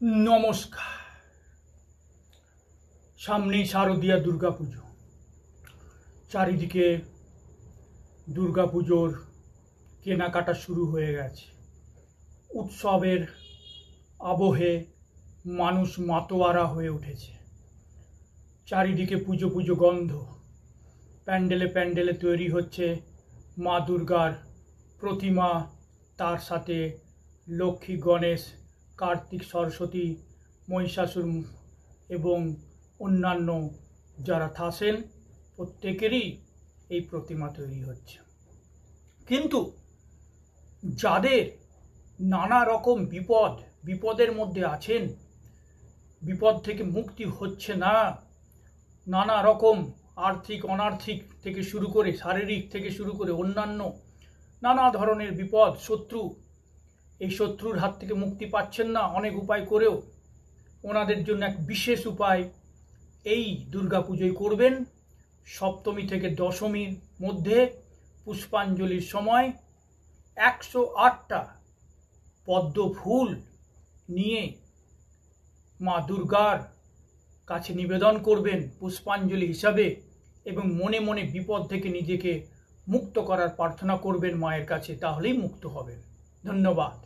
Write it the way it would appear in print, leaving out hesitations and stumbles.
নমস্কার। সামনেই শারদীয়া দুর্গাপুজো। চারিদিকে দুর্গাপুজোর কেনাকাটা শুরু হয়ে গেছে। উৎসবের আবহে মানুষ মাতোয়ারা হয়ে উঠেছে। চারিদিকে পুজো পুজো গন্ধ। প্যান্ডেলে প্যান্ডেলে তৈরি হচ্ছে মা দুর্গার প্রতিমা, তার সাথে লক্ষ্মী, গণেশ, কার্তিক, সরস্বতী, মহিষাসুর এবং অন্যান্য যারা থাকেন প্রত্যেকেরই এই প্রতিমা তৈরি হচ্ছে। কিন্তু যাদের নানা রকম বিপদের মধ্যে আছেন, বিপদ থেকে মুক্তি হচ্ছে না, নানা রকম আর্থিক অনার্থিক থেকে শুরু করে শারীরিক থেকে শুরু করে অন্যান্য নানা ধরনের বিপদ, শত্রু, এই শত্রুর হাত থেকে মুক্তি পাচ্ছেন না অনেক উপায় করেও, ওনাদের জন্য এক বিশেষ উপায় এই দুর্গাপুজোয় করবেন। সপ্তমী থেকে দশমীর মধ্যে পুষ্পাঞ্জলির সময় 108টা পদ্ম ফুল নিয়ে মা দুর্গার কাছে নিবেদন করবেন পুষ্পাঞ্জলি হিসাবে, এবং মনে মনে বিপদ থেকে নিজেকে মুক্ত করার প্রার্থনা করবেন মায়ের কাছে, তাহলেই মুক্ত হবেন। ধন্যবাদ।